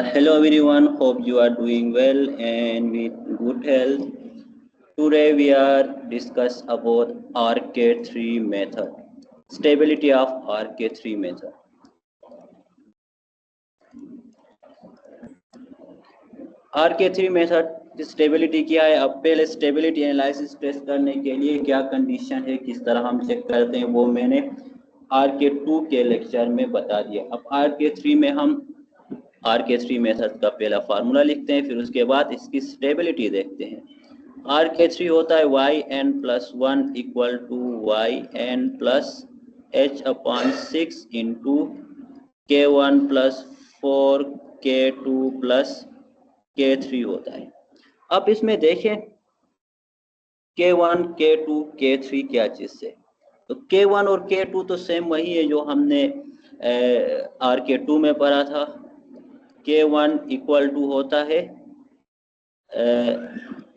Hello everyone, hope you are doing well and with good health. Today we are discuss about RK3 method, stability of RK3 method. RK3 method की stability क्या है? अब पहले stability analysis test करने के लिए क्या condition है, किस तरह हम चेक करते हैं, वो मैंने RK2 के लेक्चर में बता दिया। अब RK3 में हम RK3 मेथड का पहला फार्मूला लिखते हैं, फिर उसके बाद इसकी स्टेबिलिटी देखते हैं। RK3 होता है yn+1 equal to yn plus h/6 into K1 plus 4 K2 plus K3 होता है। अब इसमें देखें K1 K2 K3 क्या चीज से, तो K1 और K2 तो सेम वही है जो हमने RK2 में पढ़ा था। K1 इक्वल टू होता है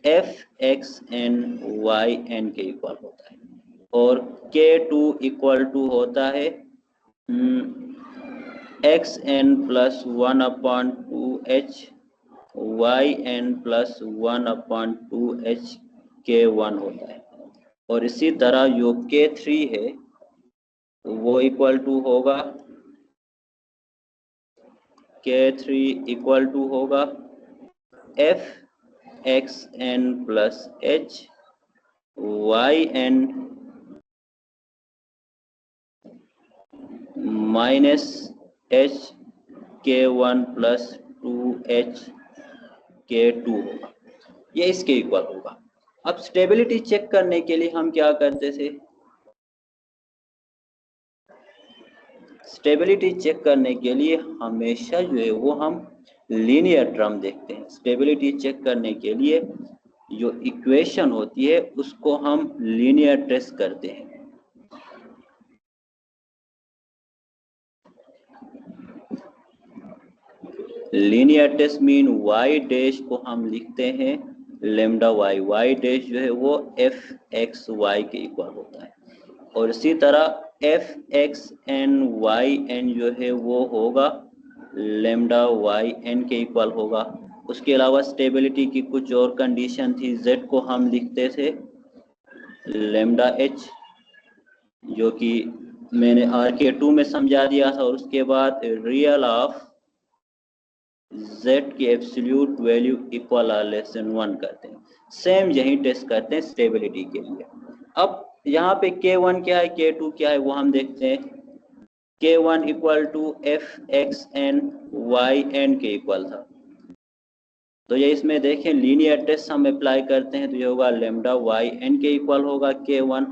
Fxn yn के इक्वल होता है, और K2 इक्वल टू होता है xn plus 1/2h yn plus 1/2h K1 होता है। और इसी तरह जो K3 है वो इक्वल टू होगा K3 इक्वल टू होगा Fxn plus h yn minus h K1 plus 2h K2 होगा, ये इसके इक्वल होगा। अब स्टेबिलिटी चेक करने के लिए हम क्या करते थे? स्टेबिलिटी चेक करने के लिए हमेशा जो है वो हम लीनियर टर्म देखते हैं। स्टेबिलिटी चेक करने के लिए जो इक्वेशन होती है उसको हम लीनियर टेस्ट करते हैं। Linear test mean y dash को हम लिखते हैं लेमडा y, y डैश जो है वो fxy के इक्वल होता है, और इसी तरह fxn yn जो है वो होगा लेमडा yn के इक्वल होगा। उसके अलावा स्टेबिलिटी की कुछ और कंडीशन थी, z को हम लिखते थे लेमडा h, जो कि मैंने RK2 में समझा दिया था, और उसके बाद रियल ऑफ z की एब्सोल्यूट वैल्यू इक्वल और लेस देन 1 करते हैं। सेम यही टेस्ट करते हैं स्टेबिलिटी के लिए। अब यहाँ पे K1 क्या है, K2 क्या है, वो हम देखते हैं। K1 equal to Fxn yn के इक्वल था, तो ये इसमें देखें लीनियर टेस्ट हम अप्लाई करते हैं तो ये होगा लेमडा yn के इक्वल होगा K1,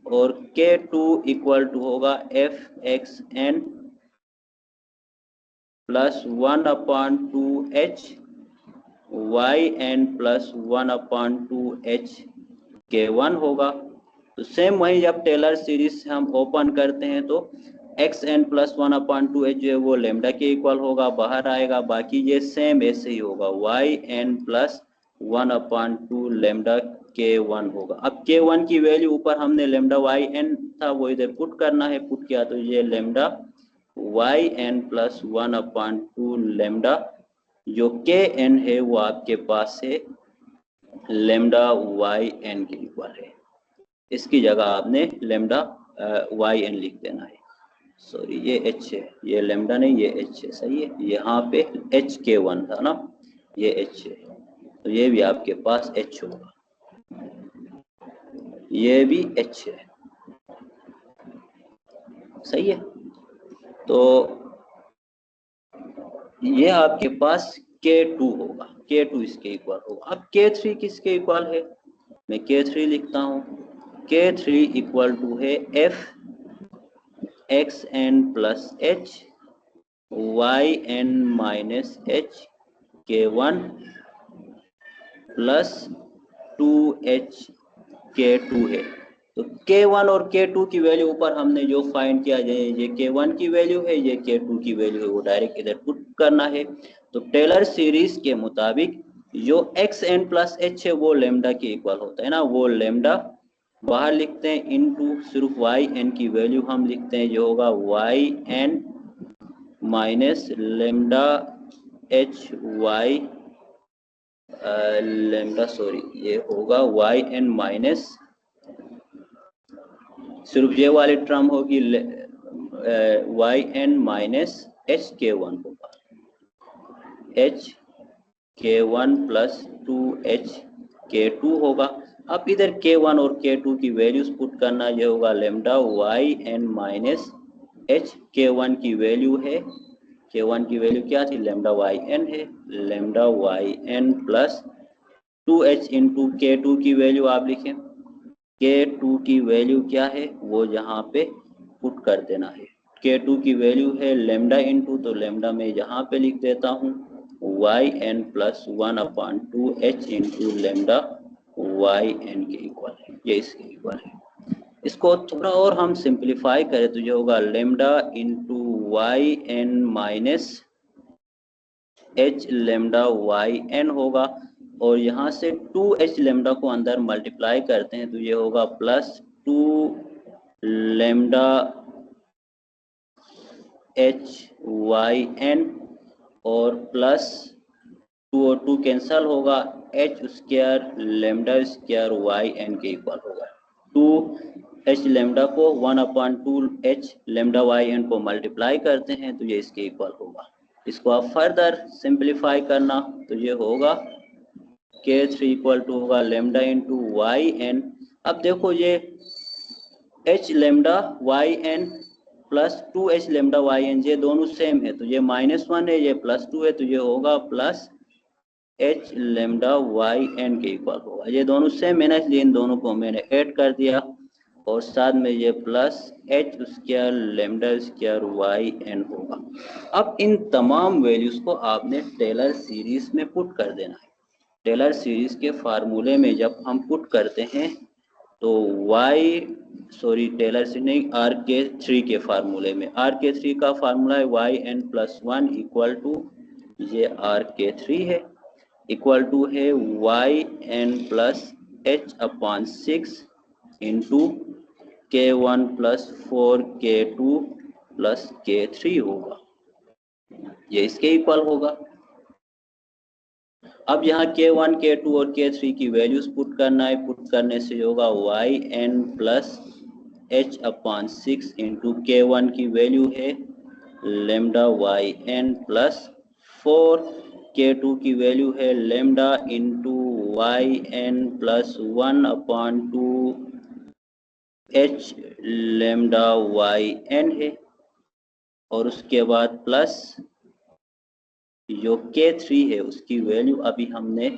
और K2 इक्वल टू होगा Fxn plus 1/2h yn plus 1/2h K1 होगा। तो सेम वही जब टेलर सीरीज हम ओपन करते हैं तो xn प्लस 1/2h जो है वो लेमडा के इक्वल होगा, बाहर आएगा। बाकी ये सेम ऐसे ही होगा, yn प्लस 1/2 लेमडा K1 होगा। अब K1 की वैल्यू ऊपर हमने लेमडा yn था वो इधर पुट करना है, पुट किया तो ये लेमडा yn प्लस 1/2 लेमडा जो Kn है वो आपके पास है लेमडा yn के इक्वल है। इसकी जगह आपने लेमडा yn लिख देना है। सॉरी, ये h है, ये लेमडा नहीं, ये h है, सही है। यहाँ पे h K1 था ना, ये h है, तो ये भी आपके पास h होगा, ये भी h है, सही है। तो ये आपके पास K2 होगा, K2 इसके इक्वल होगा। अब K3 किसके इक्वल है, मैं K3 लिखता हूँ। K3 इक्वल टू है Fxn plus h yn minus h K1 plus 2h K2 है। तो K1 और K2 की वैल्यू ऊपर हमने जो फाइंड किया जाए, ये K1 की वैल्यू है, ये K2 की वैल्यू है, वो डायरेक्ट इधर पुट करना है। तो टेलर सीरीज के मुताबिक जो xn प्लस h है वो लेमडा के इक्वल होता है ना, वो लेमडा बाहर लिखते हैं इनटू सिर्फ वाई एन की वैल्यू हम लिखते हैं, जो होगा y n minus lambda h y lambda sorry ये होगा वाई एन माइनस सिर्फ ये वाली टर्म होगी Y n minus h K one होगा, H K one plus two H के टू होगा। अब इधर के वन और के टू की वैल्यूज पुट करना, ये होगा lambda y n minus h K one की वैल्यू है, के वन की वैल्यू क्या थी, लेमडा वाई एन है, lambda y n plus two h into K two की वैल्यू आप लिखें, के टू की वैल्यू क्या है वो यहाँ पे पुट कर देना है। के टू की वैल्यू है लेमडा इंटू, तो लेमडा में यहाँ पे लिख देता हूँ y n plus one upon two h into lambda y n के इक्वल है, ये इसके इक्वल है। इसको थोड़ा और हम सिंप्लीफाई करें तो ये होगा lambda into y n minus h lambda y n होगा, और यहाँ से 2h लेमडा को अंदर मल्टीप्लाई करते हैं तो ये होगा plus 2 lambda h y n और प्लस 2 और 2 कैंसल होगा, h square lambda square y n के इक्वल होगा। 2h लेमडा को 1/2h लेमडा वाई एन को मल्टीप्लाई करते हैं तो ये इसके इक्वल होगा। इसको आप फर्दर सिंप्लीफाई करना तो ये होगा K3 इक्वल टू होगा लेमडा इंटू वाई एन। अब देखो ये h lambda y n plus 2h lambda y n ये दोनों सेम है, तो ये -1 है, ये +2 है, तो ये होगा plus h lambda y n के इक्वल होगा। ये दोनों सेम है ना, इसलिए इन दोनों को मैंने ऐड कर दिया, और साथ में ये plus h square lambda square y n होगा। अब इन तमाम वैल्यूज को आपने टेलर सीरीज में पुट कर देना है। टेलर सीरीज के फार्मूले में जब हम पुट करते हैं तो टेलर सीरीज नहीं, आर के थ्री के फार्मूले में, आर के थ्री का फार्मूला है y n plus one equal to, ये आर के थ्री है, इक्वल टू है y n plus h upon 6 into K one plus 4 K two plus के थ्री होगा, ये इसके इक्वल होगा। अब यहाँ K1, K2 और K3 की वैल्यूज पुट करना है, पुट करने से होगा y n plus h upon 6 into K1 की वैल्यू है lambda y n plus 4, K2 की वैल्यू है lambda into y n plus 1/2 h lambda y n है, और उसके बाद प्लस जो K3 है उसकी वैल्यू अभी हमने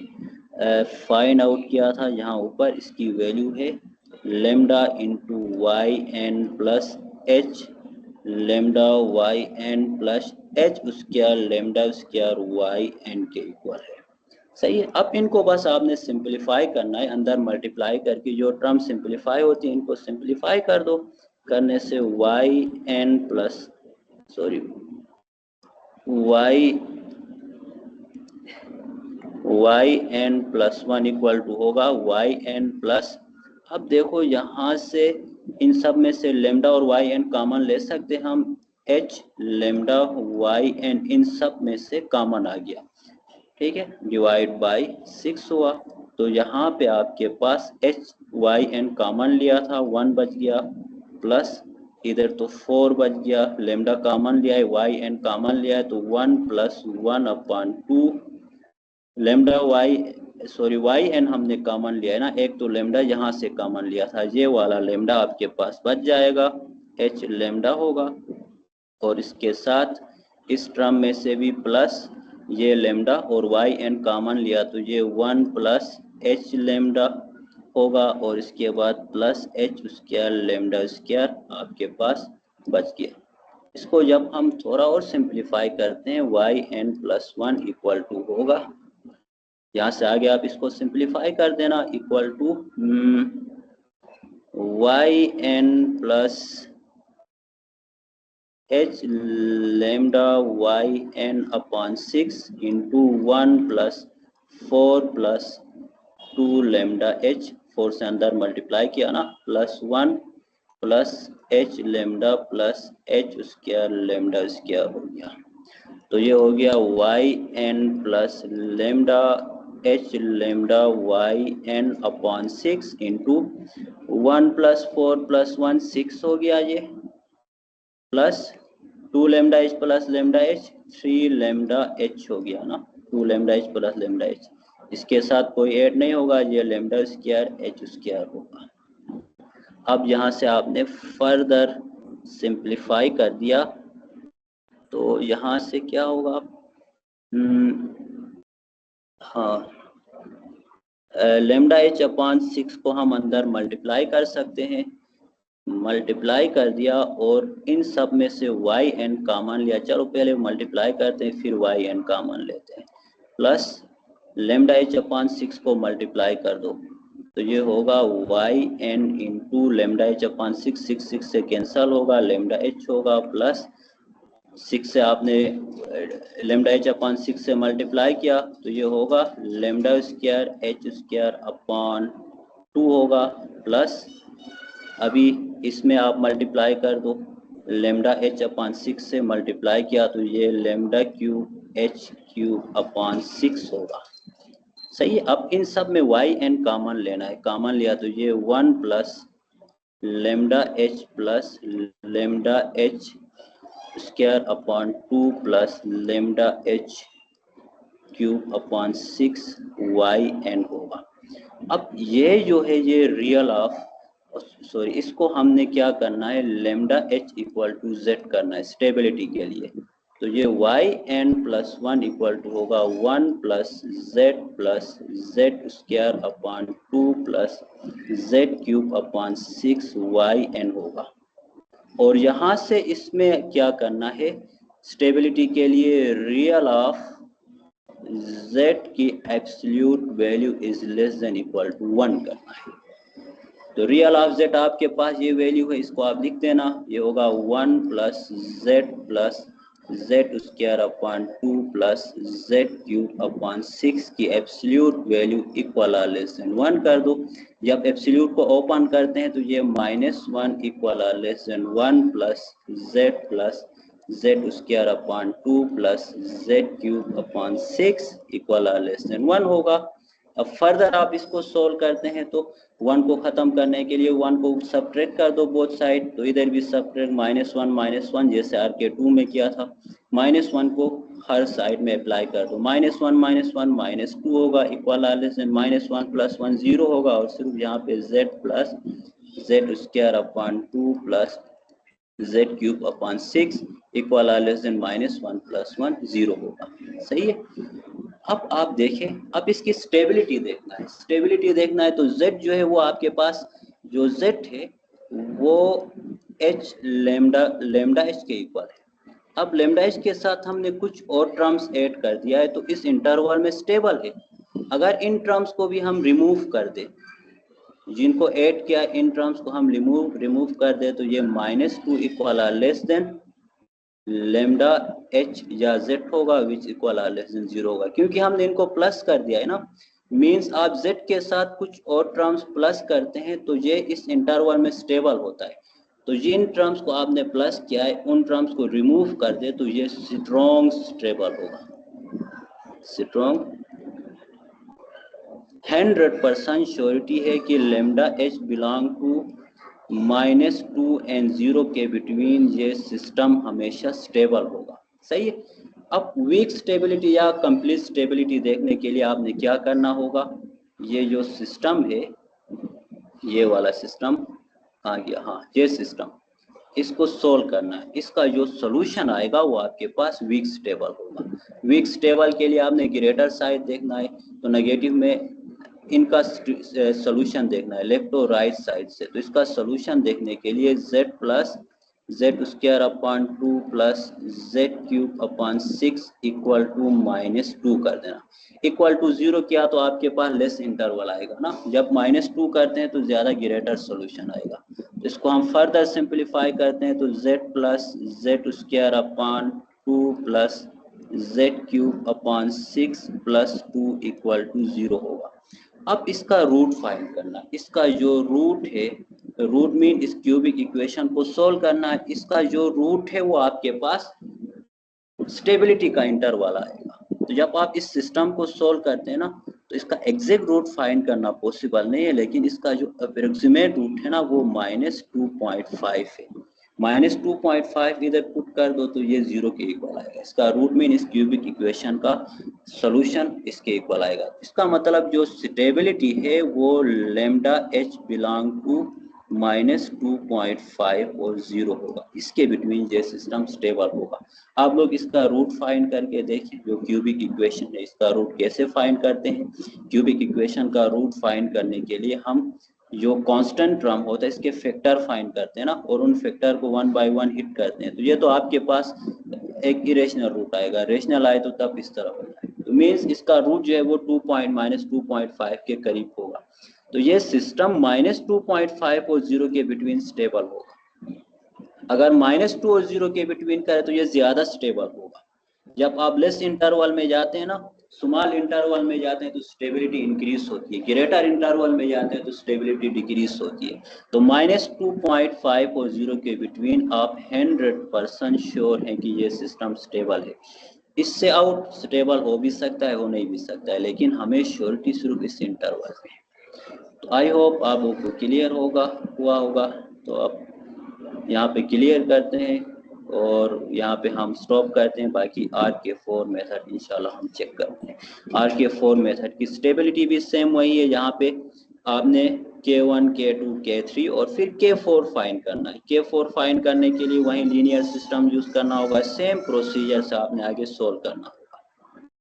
फाइंड आउट किया था, यहाँ ऊपर इसकी वैल्यू है lambda into y n plus h lambda y n plus h square lambda square y n के इक्वल है। सही है। अब इनको बस आपने सिंप्लीफाई करना है, अंदर मल्टीप्लाई करके जो टर्म सिंप्लीफाई होती है इनको सिंप्लीफाई कर दो, करने से y n plus y n plus 1 equal to होगा वाई एन प्लस, अब देखो यहाँ से इन सब में से लेमडा और वाई एन कॉमन ले सकते हम, एच लेमडा वाई एन इन सब में से कॉमन आ गया, ठीक है, डिवाइड बाय 6 हुआ, तो यहाँ पे आपके पास एच वाई एन कॉमन लिया था 1 बच गया, प्लस इधर तो 4 बच गया, लेमडा कॉमन लिया है, वाई एन कॉमन लिया है, तो 1 + 1/2 लेमडा वाई एन हमने कॉमन लिया है ना, एक तो लेमडा यहाँ से कॉमन लिया था, ये वाला लेमडा आपके पास बच जाएगा, एच लेमडा होगा, और इसके साथ इस टर्म में से भी प्लस ये लेमडा और वाई एन कॉमन लिया तो ये 1 + एच लेमडा होगा, और इसके बाद plus h square lambda square आपके पास बच गया। इसको जब हम थोड़ा और सिंप्लीफाई करते हैं y n plus 1 equal to होगा, यहाँ से आगे आप इसको सिंप्लीफाई कर देना, equal to y n plus h lambda y n upon 6 into 1 + 4 + 2 lambda h 4 से अंदर मल्टीप्लाई किया ना, +1 plus h lambda plus h square lambda square हो गया। तो ये हो गया y n plus lambda h lambda y n upon 6 into 1 + 4 + 1 6 हो गया ये, plus 2 lambda h plus lambda H 3 lambda H हो गया ना, 2 lambda h plus lambda H, इसके साथ कोई ऐड नहीं होगा, ये लेमडा स्क्वायर एच स्क्वायर होगा। अब यहाँ से आपने फर्दर सिंप्लीफाई कर दिया तो यहाँ से क्या होगा, हाँ लेमडा एच अपॉन 6 को हम अंदर मल्टीप्लाई कर सकते हैं, मल्टीप्लाई कर दिया और इन सब में से वाई एन कॉमन लिया। चलो पहले मल्टीप्लाई करते हैं फिर वाई एन कॉमन लेते हैं, प्लस लेमडा एच अपॉन 6 को मल्टीप्लाई कर दो तो ये होगा y n into lambda h upon 6, 6 से कैंसल होगा, लेमडा एच होगा, प्लस 6 से आपने लेमडा एच अपॉन 6 से मल्टीप्लाई किया तो ये होगा lambda square H square upon 2 होगा, प्लस अभी इसमें आप मल्टीप्लाई कर दो, लेमडा एच अपॉन 6 से मल्टीप्लाई किया तो ये lambda cube H cube upon 6 होगा। सही है। अब इन सब में वाई एन कॉमन लेना है, कॉमन लिया तो ये 1 plus lambda h plus lambda h square upon 2 plus lambda h cube upon 6 y n होगा। अब ये जो है ये रियल ऑफ सॉरी इसको हमने क्या करना है, lambda h equal to z करना है स्टेबिलिटी के लिए, तो ये y n plus 1 equal to होगा 1 plus z square upon 2 plus z cube upon 6 y n होगा। और यहाँ से इसमें क्या करना है, स्टेबिलिटी के लिए रियल ऑफ z की absolute value is less than equal to 1 करना है। तो रियल ऑफ z आपके पास ये वैल्यू है, इसको आप लिख देना, ये होगा 1 plus z square upon 2 plus z cube upon 6 की absolute value equal or less than 1 कर दो। जब एब्सोल्यूट को ओपन करते हैं तो ये -1 equal or less than 1 plus z square upon 2 plus z cube upon 6 equal or less than 1 होगा। अब फर्दर आप इसको सोल्व करते हैं तो 1 को खत्म करने के लिए 1 को सब्ट्रैक्ट कर दो बोथ साइड, तो इधर भी सब्ट्रैक्ट -1 जैसे RK2 में किया था, -1 को हर साइड में अप्लाई कर दो, -1 -2 होगा इक्वल आर लेस देन -1 + 1 0 होगा, और सिर्फ यहाँ पे z plus z square upon 2 plus z cube upon 6 equal or less than -1 + 1 0 होगा। सही है। अब आप देखें, अब इसकी स्टेबिलिटी देखना है, स्टेबिलिटी देखना है तो z जो है वो आपके पास जो z है वो h लेमडा h के इक्वल है। अब लेमडा h के साथ हमने कुछ और टर्म्स ऐड कर दिया है तो इस इंटरवल में स्टेबल है। अगर इन टर्म्स को भी हम रिमूव कर दें, जिनको ऐड किया इन टर्म्स को हम रिमूव कर दे तो ये -2 equal or less than lambda h या जेड होगा which equal or less than 0 होगा, क्योंकि हमने इनको प्लस कर दिया है ना। मींस आप z के साथ कुछ और टर्म्स प्लस करते हैं तो ये इस इंटरवल में स्टेबल होता है। तो जिन टर्म्स को आपने प्लस किया है उन टर्म्स को रिमूव कर दे तो ये स्ट्रॉन्ग स्टेबल होगा, स्ट्रॉन्ग 100% श्योरिटी है कि lambda h belong to -2 and 0 के बिटवीन ये सिस्टम हमेशा स्टेबल होगा। सही है। अब वीक स्टेबिलिटी या कंप्लीट स्टेबिलिटी देखने के लिए आपने क्या करना होगा, ये जो सिस्टम है ये वाला सिस्टम कहाँ गया, हाँ ये सिस्टम, इसको सोल्व करना है। इसका जो सोल्यूशन आएगा वो आपके पास वीक स्टेबल होगा। वीक स्टेबल के लिए आपने ग्रेटर साइड देखना है तो नेगेटिव में इनका सोल्यूशन देखना है लेफ्ट और राइट साइड से। तो इसका सोल्यूशन देखने के लिए z plus z square upon 2 plus z cube upon 6 equal to -2 कर देना। इक्वल टू 0 किया तो आपके पास लेस इंटरवल आएगा ना, जब -2 करते हैं तो ज़्यादा ग्रेटर सोल्यूशन आएगा। तो इसको हम फर्दर सिंप्लीफाई करते हैं तो z plus z square upon 2 plus z cube upon 6 plus 2 equal to 0 होगा। अब इसका रूट फाइंड करना, इसका जो रूट है, रूट मीन इस क्यूबिक इक्वेशन को सोल्व करना है, इसका जो रूट है वो आपके पास स्टेबिलिटी का इंटरवल आएगा। तो जब आप इस सिस्टम को सोल्व करते हैं ना, तो इसका एग्जैक्ट रूट फाइंड करना पॉसिबल नहीं है, लेकिन इसका जो अप्रोक्सीमेट रूट है ना वो -2.5 है। -2.5 इधर पुट कर दो तो ये 0 के इक्वल आएगा। इसका रूट मीन इस क्यूबिक इक्वेशन का सोल्यूशन इसके इक्वल आएगा। इसका मतलब जो स्टेबिलिटी है वो लैम्डा h बिलोंग टू -2.5 और 0 होगा, इसके बिटवीन ये सिस्टम स्टेबल होगा। आप लोग इसका रूट फाइंड करके देखें, जो क्यूबिक इक्वेशन है इसका रूट कैसे फाइंड करते हैं। क्यूबिक इक्वेशन का रूट फाइंड करने के लिए हम जो कांस्टेंट टर्म होता है इसके फैक्टर फाइंड करते हैं ना, और उन फैक्टर को 1 बाय 1 हिट करते हैं। तो ये तो आपके पास एक इरेशनल रूट आएगा, रेशनल आए तो तब इस तरह होता है। तो मीन्स इसका रूट जो है वो -2.5 के करीब होगा। तो ये सिस्टम -2.5 और 0 के बिटवीन स्टेबल होगा। अगर -2 और 0 के बिटवीन करे तो ये ज्यादा स्टेबल होगा। जब आप लेस इंटरवल में जाते हैं ना, स्मॉल इंटरवल में जाते हैं तो स्टेबिलिटी इंक्रीज होती है, ग्रेटर इंटरवल में जाते हैं तो स्टेबिलिटी डिक्रीज होती है। तो -2.5 और 0 के बिटवीन आप 100% श्योर हैं कि ये सिस्टम स्टेबल है। इससे आउट स्टेबल हो भी सकता है, हो नहीं भी सकता है, लेकिन हमें श्योरिटी सिर्फ इस इंटरवल में। तो आई होप आप लोग को क्लियर हुआ होगा। तो अब यहाँ पे क्लियर करते हैं और यहाँ पे हम स्टॉप करते हैं। बाकी RK4 मेथड इंशाल्लाह हम चेक करते हैं। RK4 मेथड की स्टेबिलिटी भी सेम वही है, यहाँ पे आपने K1, K2, K3 और फिर K4 फाइंड करना है। K4 फाइंड करने के लिए वही लीनियर सिस्टम यूज करना होगा, सेम प्रोसीजर से आपने आगे सोल्व करना।